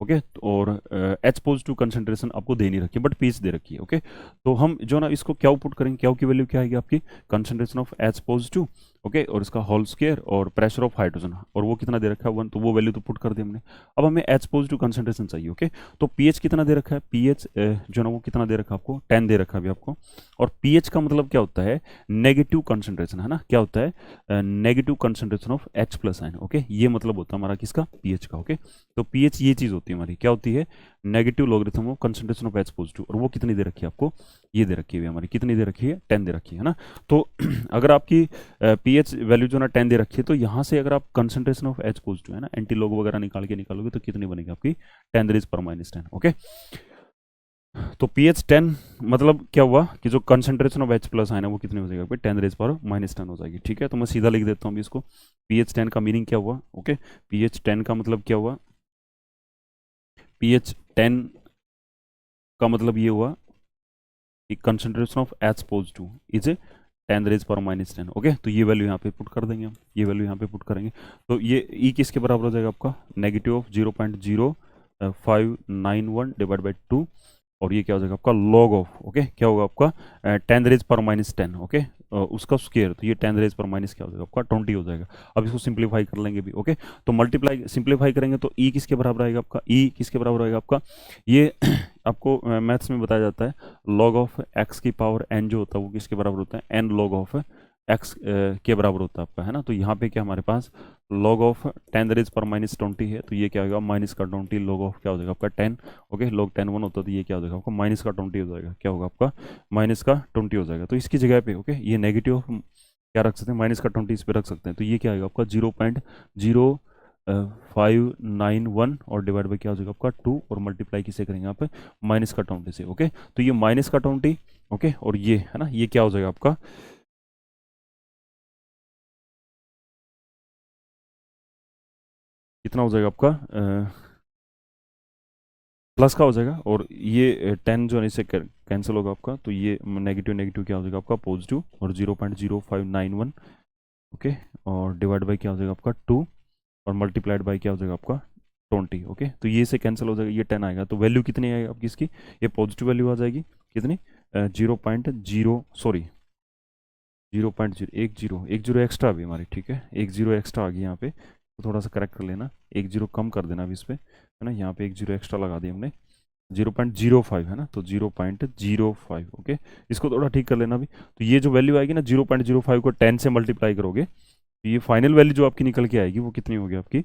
ओके। और H पॉजिटिव कंसंट्रेशन आपको दे नहीं रखी है, बट पीएच दे रखी है, ओके। तो हम जो ना इसको क्या पुट करेंगे, क्या की वैल्यू क्या आएगी आपकी, concentration of H positive, okay, और इसका होल स्क्वायर और प्रेशर ऑफ हाइड्रोजन, और वो कितना दे रखा है 1, तो वो वैल्यू तो पुट कर दी हमने। अब हमें H पॉजिटिव कंसंट्रेशन चाहिए, ओके। तो पीएच कितना दे रखा है, पीएच जो ना वो कितना दे रखा है आपको, 10 दे रखा है अभी आपको। और पीएच का मतलब क्या होता है, नेगेटिव कंसंट्रेशन, है ना, क्या होता है, negative concentration of H plus ion, okay. ये मतलब होता है हमारा किसका, पीएच का, ओके। तो पीएच ये चीज होती है हमारी, क्या होती है, negative logarithm of concentration of H positive, और वो कितनी दे रखी है आपको, ये दे रखी है हमारी, कितनी दे रखी है, 10 दे रखी है ना। तो अगर आपकी पीएच वैल्यू जो ना 10 दे रखी है, तो यहाँ से अगर आप कंसंट्रेशन ऑफ H पॉजिटिव है ना, एंटी लॉग वगैरह निकाल के निकालोगे तो कितनी बनेगी आपकी, 10⁻⁻10, ओके। तो पीएच 10 मतलब क्या हुआ कि जो concentration of H plus ion है वो कितनी हो जाएगी आपकी, 10⁻⁻10 हो जाएगी, ठीक है। तो मैं सीधा लिख देता हूँ अभी इसको, पीएच 10 का मीनिंग क्या हुआ, ओके। पीएच 10 का मतलब क्या हुआ, पीएच 10 का मतलब ये हुआ कि concentration of H positive is 10⁻⁻10, okay. तो ये वैल्यू यहाँ पे पुट कर देंगे हम, ये वैल्यू यहाँ पे पुट करेंगे। तो ये ई किसके बराबर हो जाएगा आपका, नेगेटिव ऑफ 0.0591 डिवाइड बाई 2, और ये क्या हो जाएगा आपका लॉग ऑफ, ओके, क्या होगा आपका 10⁻⁻10, ओके, उसका स्क्वायर, तो ये 10⁻⁻ क्या हो जाएगा आपका 20 हो जाएगा। अब इसको सिंप्लीफाई कर लेंगे भी, ओके। तो मल्टीप्लाई सिंप्लीफाई करेंगे तो ई किसके बराबर आएगा आपका, ई किसके बराबर आएगा आपका, ये आपको मैथ्स में बताया जाता है लॉग ऑफ एक्स की पावर एन जो होता है वो किसके बराबर होता है, एन लॉग ऑफ एक्स के बराबर होता है आपका, है ना। तो यहाँ पे क्या हमारे पास लॉग ऑफ 10⁻⁻20 है, तो ये क्या होगा माइनस का 20 लॉग ऑफ क्या हो जाएगा आपका 10, ओके। लॉग 10 1 होता है, तो ये क्या हो जाएगा आपका माइनस का 20 हो जाएगा, क्या होगा आपका माइनस का 20 हो जाएगा। तो इसकी जगह पे, ओके, ये नेगेटिव क्या रख सकते हैं, माइनस का 20 इस पर रख सकते हैं, तो ये क्या आएगा आपका 0.0591 और डिवाइड बाई क्या हो जाएगा आपका 2, और मल्टीप्लाई किसे करेंगे यहाँ पे माइनस का 20 से, ओके। तो ये माइनस का 20, ओके, और ये है ना, ये क्या हो जाएगा आपका कितना हो जाएगा आपका प्लस का हो जाएगा, और ये 10 जो है इससे कैंसिल होगा आपका, तो ये नेगेटिव नेगेटिव क्या हो जाएगा आपका पॉजिटिव, और 0.0591, ओके, और डिवाइड बाई क्या हो जाएगा आपका 2, और मल्टीप्लाइड बाई क्या हो जाएगा आपका 20, ओके। तो ये से कैंसिल हो जाएगा, ये 10 आएगा, तो वैल्यू कितनी आएगी आपकी इसकी, ये पॉजिटिव वैल्यू आ जाएगी कितनी 0.0 सॉरी 0.0 एक जीरो एक्स्ट्रा भी हमारी, ठीक है, एक जीरो एक्स्ट्रा आ गई यहाँ पे, तो थोड़ा सा करेक्ट कर लेना, एक जीरो कम कर देना अभी इस पर, है ना, यहाँ पे एक जीरो एक्स्ट्रा लगा दी हमने, 0.05 है ना, तो 0.05, ओके। इसको थोड़ा ठीक कर लेना अभी। तो ये जो वैल्यू आएगी ना 0.05 को 10 से मल्टीप्लाई करोगे, तो ये फाइनल वैल्यू जो आपकी निकल के आएगी वो कितनी होगी आपकी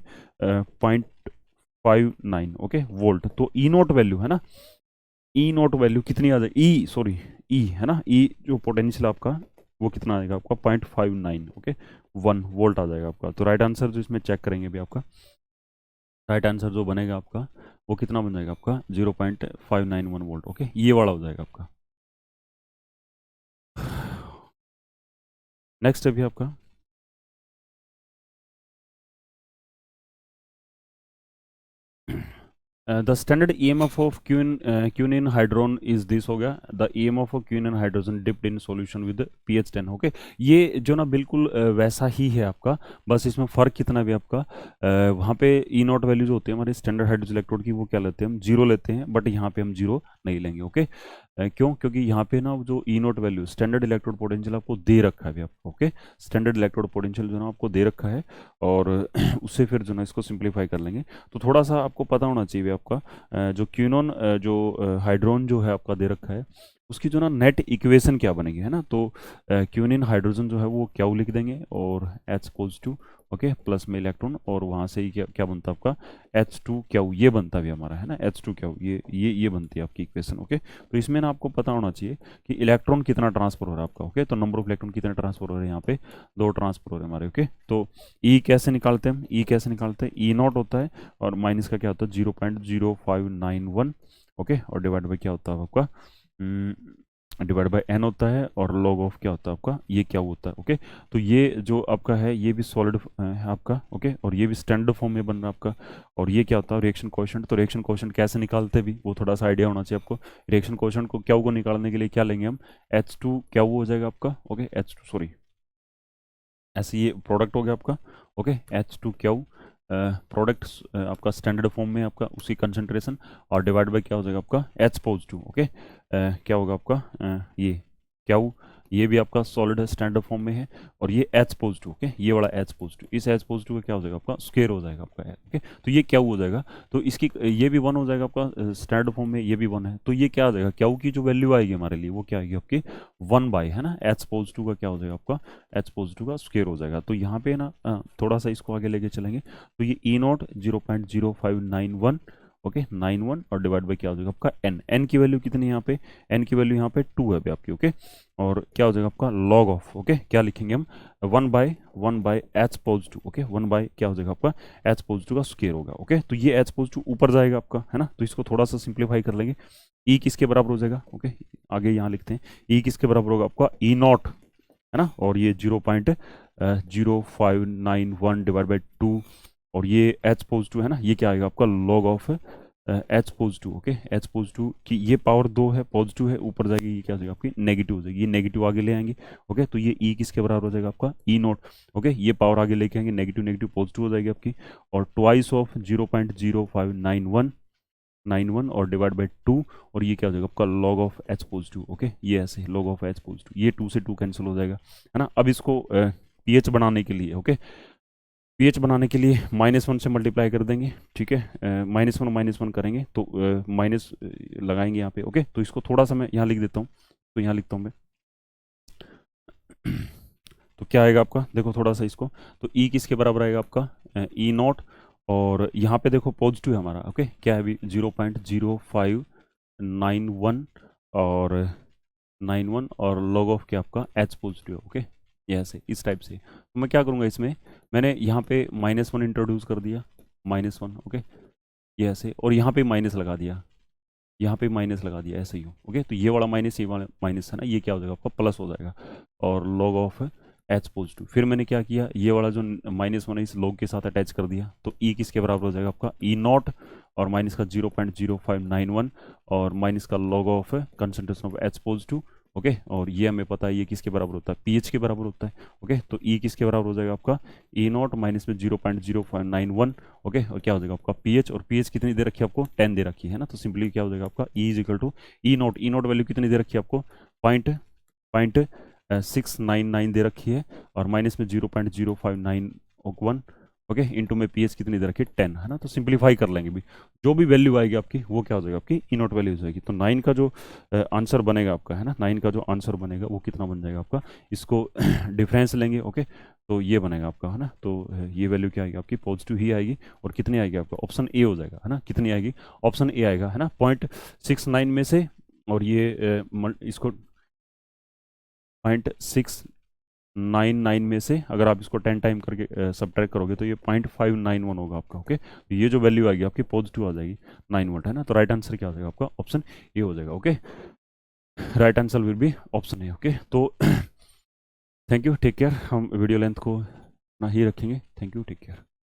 0.59, ओके, वोल्ट। तो ई नोट वैल्यू है ना, ई नोट वैल्यू कितनी आ जाएगी, ई सॉरी ई है ना, ई जो पोटेंशियल आपका वो कितना आएगा आपका 0.59, ओके, 1 वोल्ट आ जाएगा आपका। तो राइट आंसर जो इसमें चेक करेंगे भी आपका राइट आंसर जो बनेगा आपका वो कितना बन जाएगा आपका 0.591 वोल्ट, ओके, ये वाला हो जाएगा आपका। नेक्स्ट है भी आपका the standard EMF of quinhydrone is this हो गया, the EMF of quinhydrone dipped in solution with pH 10, okay. ये जो ना बिल्कुल वैसा ही है आपका, बस इसमें फ़र्क कितना भी आपका वहाँ पे ई नॉट वैल्यू जो होती है हमारे स्टैंडर्ड हाइड्रोजन इलेक्ट्रोड की वो क्या लेते हैं हम 0 लेते हैं, बट यहाँ पे हम 0 नहीं लेंगे, ओके। क्यों, क्योंकि यहाँ पे ना जो E naught value standard electrode potential आपको दे रखा है अभी आपको, ओके, स्टैंडर्ड इलेक्ट्रोड पोटेंशियल जो ना आपको दे रखा है, और उससे फिर जो ना इसको सिंप्लीफाई कर लेंगे। तो थोड़ा सा आपको पता होना चाहिए आपका जो क्यूनोन जो हाइड्रोन जो है आपका दे रखा है उसकी जो ना नेट इक्वेशन क्या बनेगी, है ना। तो क्यूनिन हाइड्रोजन जो है वो क्या लिख देंगे, और H पॉजिटिव, ओके, प्लस में इलेक्ट्रॉन, और वहाँ से ही क्या क्या बनता है आपका H2 क्या ये बनता भी हमारा, है ना, H2 क्या ये बनती है आपकी इक्वेशन, ओके। तो इसमें ना आपको पता होना चाहिए कि इलेक्ट्रॉन कितना ट्रांसफर हो रहा है आपका, ओके। तो नंबर ऑफ इलेक्ट्रॉन कितने ट्रांसफर हो रहे हैं यहाँ पे 2 ट्रांसफर हो रहे हैं हमारे, ओके। तो ई कैसे निकालते हैं, ई कैसे निकालते हैं, ई नॉट होता है और माइनस का क्या होता है 0.0591, ओके, और डिवाइड बाई क्या होता है आपका डिवाइड बाय एन होता है, और लॉग ऑफ क्या होता है आपका ये क्या होता है, ओके। तो ये जो आपका है ये भी सॉलिड है आपका, ओके, और ये भी स्टैंडर्ड फॉर्म में बन रहा है आपका। और ये क्या होता है रिएक्शन कोएफिशिएंट, तो रिएक्शन कोएफिशिएंट कैसे निकालते भी वो थोड़ा सा आइडिया होना चाहिए आपको। रिएक्शन कोएफिशिएंट को क्या को निकालने के लिए क्या लेंगे हम H2 क्या वो हो जाएगा आपका, ओके, H2 सॉरी ऐसे ये प्रोडक्ट हो गया आपका, ओके, H2Q प्रोडक्ट आपका स्टैंडर्ड फॉर्म में आपका उसी कंसंट्रेशन, और डिवाइड बाय क्या हो जाएगा आपका H पॉजिटिव, ओके, क्या होगा आपका ये Q, ये भी आपका सॉलिड है, स्टैंडर्ड फॉर्म में है, और ये H पॉजिटिव, ओके, ये वाला H पॉजिटिव, इस H पॉजिटिव का क्या हो जाएगा आपका स्क्वायर हो जाएगा आपका, ओके, तो ये क्या हो जाएगा, तो इसकी ये भी 1 हो जाएगा आपका स्टैंडर्ड फॉर्म में, ये भी 1 है, तो ये क्या आ जाएगा Q की जो वैल्यू आएगी हमारे लिए वो क्या आएगी आपकी 1 बाय, है ना, H पॉजिटिव का क्या हो जाएगा आपका H पॉजिटिव का स्क्वायर हो जाएगा। तो यहाँ पे ना थोड़ा सा इसको आगे लेके चलेंगे, तो ये E नॉट 0.0591, ओके 91, और डिवाइड बाई क्या हो जाएगा आपका n की वैल्यू कितनी है यहाँ पे, n की वैल्यू यहाँ पे 2 है अभी आपकी, ओके, और क्या हो जाएगा आपका लॉग ऑफ, ओके, क्या लिखेंगे हम 1 by H positive, okay, 1 by क्या हो जाएगा आपका H पॉजिटिव का स्क्वायर होगा, ओके, तो ये H पॉजिटिव ऊपर जाएगा आपका, है ना, तो इसको थोड़ा सा सिंप्लीफाई कर लेंगे, E किसके बराबर हो जाएगा, ओके, आगे यहाँ लिखते हैं, E किसके बराबर होगा आपका E नॉट, है ना, और ये 0.0591 डिवाइड बाई 2, और ये H पॉजिटिव है ना, ये क्या आएगा आपका log of H positive, okay, H positive की ये पावर 2 है, पॉजिटिव है, ऊपर जाएगी, ये क्या हो जाएगा आपकी नेगेटिव हो जाएगी, ये नेगेटिव आगे ले आएंगे, ओके, तो ये E किसके बराबर हो जाएगा आपका E नॉट, ओके, ये पावर आगे लेके आएंगे, नेगेटिव नेगेटिव पॉजिटिव हो जाएगी आपकी, और ट्वाइस ऑफ 0.0591 और डिवाइड बाई 2, और ये क्या हो जाएगा आपका log of H positive, okay, ये ऐसे लॉग ऑफ H पॉजिटिव, ये 2 से 2 कैंसिल हो जाएगा, है ना। अब इसको pH बनाने के लिए, ओके, pH बनाने के लिए -1 से मल्टीप्लाई कर देंगे, ठीक है, -1 करेंगे तो माइनस लगाएंगे यहाँ पे, ओके, तो इसको थोड़ा सा मैं यहाँ लिख देता हूँ, तो यहाँ लिखता हूँ मैं तो क्या आएगा आपका, देखो थोड़ा सा इसको, तो E किसके बराबर आएगा आपका E नॉट, और यहाँ पे देखो पॉजिटिव है हमारा, ओके, क्या है अभी 0.0591 और 91, और लॉग ऑफ क्या आपका H पॉजिटिव, ओके, ये ऐसे इस टाइप से, तो मैं क्या करूँगा इसमें, मैंने यहाँ पे -1 इंट्रोड्यूस कर दिया, -1, ओके, ये ऐसे, और यहाँ पे माइनस लगा दिया, यहाँ पे माइनस लगा दिया, ऐसे ही हो, ओके, तो ये वाला माइनस, ये वाला माइनस है ना, ये क्या हो जाएगा आपका प्लस हो जाएगा, और लॉग ऑफ H पॉजिटिव, फिर मैंने क्या किया, ये वाला जो -1 है इस लॉग के साथ अटैच कर दिया, तो E किसके बराबर हो जाएगा आपका E नॉट, और माइनस का 0.0591, और माइनस का log of concentration of H positive, okay, और ये हमें पता है ये किसके बराबर होता है pH के बराबर होता है, ओके, तो E किसके बराबर हो जाएगा आपका E नॉट माइनस में 0.0591, ओके, और क्या हो जाएगा आपका pH, और pH कितनी दे रखी है आपको 10 दे रखी है ना, तो सिंपली क्या हो जाएगा आपका E is equal to E naught value कितनी दे रखी है आपको 0.699 दे रखी है, और माइनस में 0.0591, ओके, इंटू में pH कितनी दे रखी है 10, है ना, तो सिंप्लीफाई कर लेंगे भी, जो भी वैल्यू आएगी आपकी वो क्या हो जाएगा आपकी E नॉट वैल्यू हो जाएगी, तो 9 का जो आंसर बनेगा आपका, है ना, 9 का जो आंसर बनेगा वो कितना बन जाएगा आपका, इसको डिफरेंस लेंगे, ओके, तो ये बनेगा आपका, है ना, तो ये वैल्यू क्या आएगी आपकी पॉजिटिव ही आएगी, और कितनी आएगी आपका ऑप्शन ए हो जाएगा, है ना, कितनी आएगी ऑप्शन ए आएगा, है ना, 0.69 में से, और ये इसको 0.699 में से अगर आप इसको 10 टाइम करके सब्ट्रैक्ट करोगे तो ये 0.591 होगा आपका, ओके, तो ये जो वैल्यू आएगी आपकी पॉजिटिव आ जाएगी 9 वोल्ट, है ना, तो राइट आंसर क्या हो जाएगा आपका ऑप्शन ए हो जाएगा, okay, right answer will be option A, okay, तो थैंक यू, टेक केयर, हम वीडियो लेंथ को ना ही रखेंगे, थैंक यू, टेक केयर।